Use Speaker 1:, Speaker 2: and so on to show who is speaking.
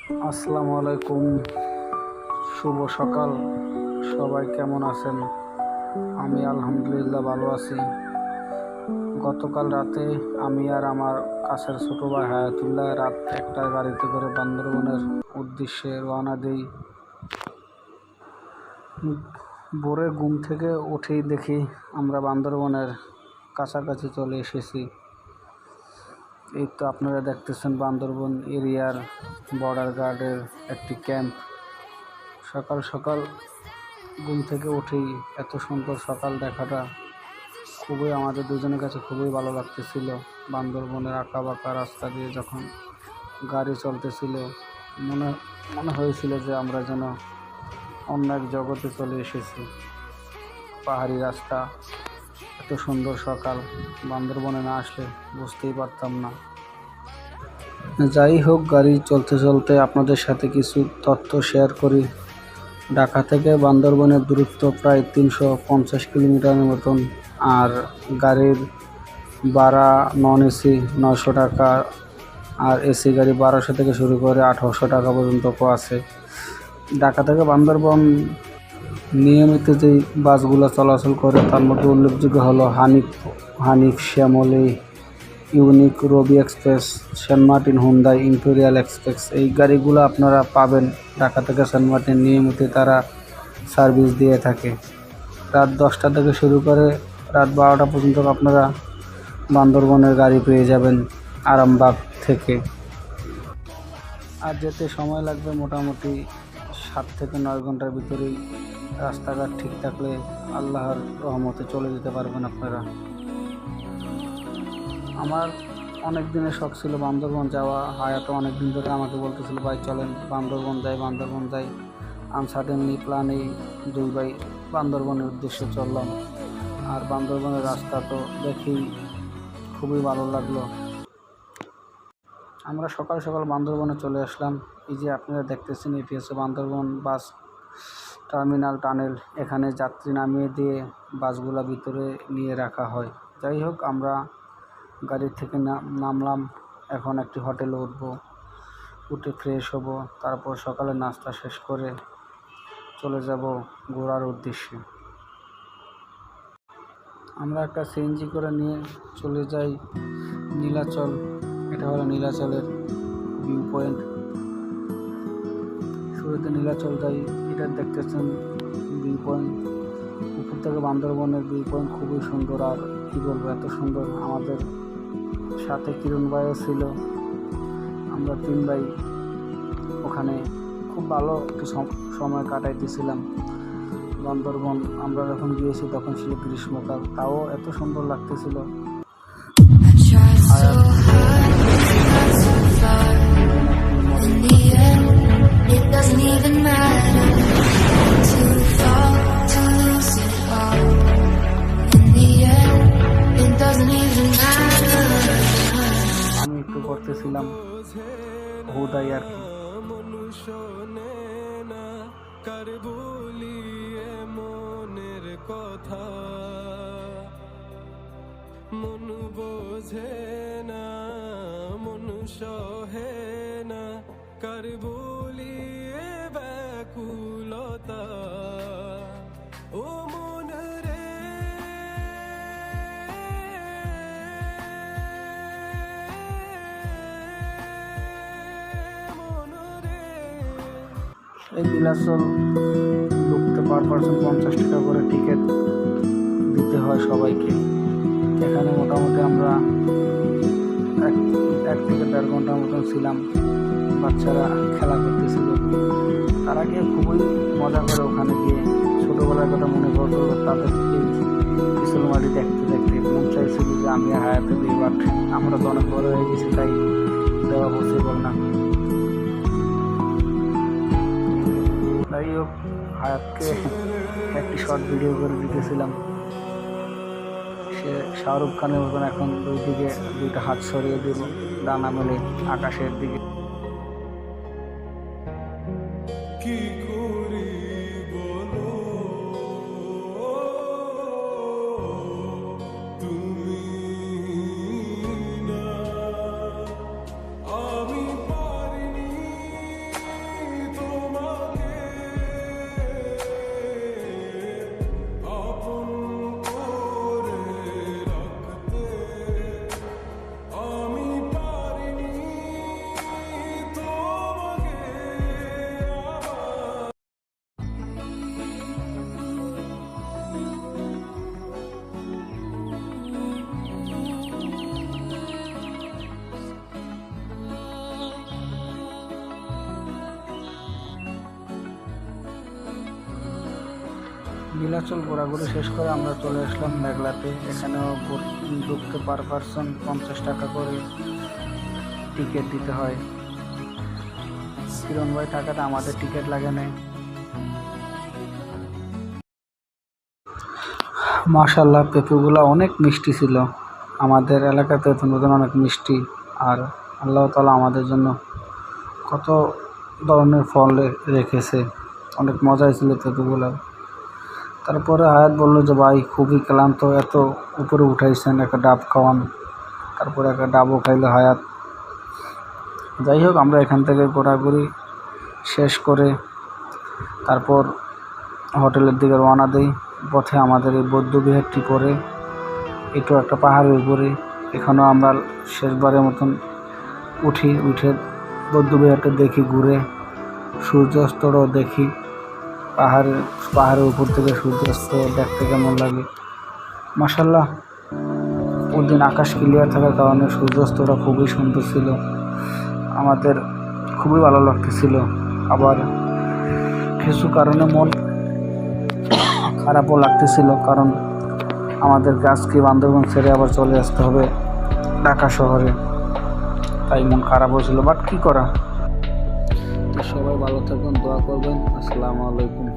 Speaker 1: আসসালামু আলাইকুম, শুভ সকাল। সবাই কেমন আছেন? আমি আলহামদুলিল্লাহ ভালো আছি। গতকাল রাতে আমি আর আমার কাছের ছোট ভাই হায়াতুল্লাহ রাত একটা গাড়িতে করে বান্দরবনের উদ্দেশ্যে রওনা দিই। ভোরে ঘুম থেকে উঠেই দেখি আমরা বান্দরবনের কাছাকাছি চলে এসেছি। এই তো আপনারা দেখতেছেন বান্দরবন এরিয়ার বর্ডার গার্ডের একটি ক্যাম্প। সকাল সকাল ঘুম থেকে উঠেই এত সুন্দর সকাল দেখাটা খুবই আমাদের দুজনের কাছে খুবই ভালো লাগতেছিল। বান্দরবনের আঁকা বাঁকা রাস্তা দিয়ে যখন গাড়ি চলতেছিল মনে মনে হয়েছিল যে আমরা যেন অন্য এক জগতে চলে এসেছি। পাহাড়ি রাস্তা, এত সুন্দর সকাল, বান্দরবনে না আসলে বুঝতেই পারতাম না। যাই হোক, গাড়ি চলতে চলতে আপনাদের সাথে কিছু তথ্য শেয়ার করি। ঢাকা থেকে বান্দরবনের দূরত্ব প্রায় 350 কিলোমিটারের মতন। আর গাড়ির ভাড়া নন এসি 900 টাকা, আর এসি গাড়ি 1200 থেকে শুরু করে 1800 টাকা পর্যন্ত আছে। ঢাকা থেকে বান্দরবন নিয়মিত যেই বাসগুলো চলাচল করে তার মধ্যে উল্লেখযোগ্য হলো Hanif, Shyamoli, Unique, Robi Express, Saint Martin, Hyundai, Imperial Express. এই গাড়িগুলো আপনারা পাবেন ঢাকা থেকে সেন্ট মার্টিন। নিয়মিত তারা সার্ভিস দিয়ে থাকে। রাত 10টা থেকে শুরু করে রাত 12টা পর্যন্ত আপনারা বান্দরবনের গাড়ি পেয়ে যাবেন আরামবাগ থেকে। আর যেতে সময় লাগবে মোটামুটি 7 থেকে 9 ঘন্টার ভিতরেই। রাস্তাঘাট ঠিক থাকলে আল্লাহর রহমতে চলে যেতে পারবেন আপনারা। আমার অনেক দিনের শখ ছিল বান্দরবন যাওয়া। হায়াতো অনেক দিন ধরে আমাকে বলতেছিল, ভাই চলেন বান্দরবন যাই। আনসার্টেনলি প্ল্যানেই দুই ভাই বান্দরবনের উদ্দেশ্যে চললাম। আর বান্দরবনের রাস্তা তো দেখেই খুবই ভালো লাগলো। আমরা সকাল সকাল বান্দরবনে চলে আসলাম। এই যে আপনারা দেখতেছেন, এটি হচ্ছে বান্দরবন বাস টার্মিনাল টানেল। এখানে যাত্রী নামিয়ে দিয়ে বাসগুলা ভিতরে নিয়ে রাখা হয়। যাই হোক, আমরা গাড়ি থেকে নামলাম। এখন একটি হোটেলে উঠে ফ্রেশ হব, তারপর সকালে নাস্তা শেষ করে চলে যাব ঘোরার উদ্দেশ্যে। আমরা একটা সিএনজি করে নিয়ে চলে যাই নীলাচল। এটা হলো নীলাচলের ভিউ পয়েন্ট। শুরুতে নীলাচল যাই, এটা দেখতেছেন ভিউ পয়েন্ট। উপর থেকে বান্দরবনের ভিউ পয়েন্ট খুবই সুন্দর। আর কী বলবো, এত সুন্দর। আমাদের সাথে কিরণ ভাইও ছিল। আমরা 3 ভাই ওখানে খুব ভালো একটু সময় কাটাইতেছিলাম। বান্দরবন আমরা যখন গিয়েছি তখন ছিল গ্রীষ্মকাল, তাও এত সুন্দর লাগতেছিল। আমি একটু করতেছিলাম হুদাই আর কি। কার বলিয়ে মনের কথা, মন বোঝে না, মন সহে না, কার বলিয়ে ব্যাকুলতা। ও মন রে, এই নীলাচল ঢুকতে পার পারসন 50 টাকা করে টিকিট দিতে হয় সবাইকে। এখানে মোটামুটি আমরা এক থেকে 1.5 ঘন্টার মতন ছিলাম। বাচ্চারা খেলা করতেছিল, তারা গিয়ে খুবই মজা করে। ওখানে গিয়ে ছোটোবেলার কথা মনে পড়লো। তাদের এই পিছল মাটি দেখতে দেখতে মন চাইছিল যে আমি হায়াতে দিই, বাট আমরা তো অনেক বড় হয়ে গেছি, তাই দেওয়া পসিবল না। যাই হোক, হায়াতকে একটি শর্ট ভিডিও করে দিতেছিলাম। সে শাহরুখ খানের মতন এখন দুইটা হাত সরিয়ে দিব, ডানা মেলে আকাশের দিকে। কি করি বলো তুমি না, আমি পারিনি নীলাচল ঘোরাঘুরি শেষ করে আমরা চলে আসলাম মেঘলাতে। এখানেও ঢুকতে পার পারসন 50 টাকা করে টিকিট দিতে হয়। কিরণ ভাই টাকাটা আমাদের টিকিট লাগে নাই। মাশাআল্লাহ পেঁপেগুলো অনেক মিষ্টি ছিল। আমাদের এলাকাতে নতুন অনেক মিষ্টি, আর আল্লাহ তাআলা আমাদের জন্য কত ধরনের ফল রেখেছে। অনেক মজাই ছিল পেঁপেগুলো। তারপরে হায়াত বললো যে ভাই খুবই ক্লান্ত, এত উপরে উঠাইছেন, একটা ডাব খাওয়ান। তারপরে একটা ডাবও খাইলো হায়াত। যাই হোক, আমরা এখান থেকে ঘোরাঘুরি শেষ করে তারপর হোটেলের দিকে রওনা দিই। পথে আমাদের এই বৌদ্ধবিহারটি পড়ে, এটাও একটা পাহাড়ের উপরে। এখানেও আমরা শেষবারের মতন উঠে বৌদ্ধবিহারটা দেখি, ঘুরে সূর্যাস্তটাও দেখি। পাহাড়ের উপর থেকে সূর্যাস্ত দেখতে কেমন লাগে। মাশাআল্লাহ, ওই দিন আকাশ ক্লিয়ার থাকার কারণে সূর্যাস্তটা খুবই সুন্দর ছিল। আমাদের খুবই ভালো লাগতেছিল। আবার কিছু কারণে মন খারাপও লাগতেছিল, কারণ আমাদেরকে আজকে বান্দরবান ছেড়ে আবার চলে আসতে হবে ঢাকা শহরে। তাই মন খারাপও ছিল, বাট কী করা। তো সবাই ভালো থাকুন, দোয়া করবেন। আসসালামু আলাইকুম।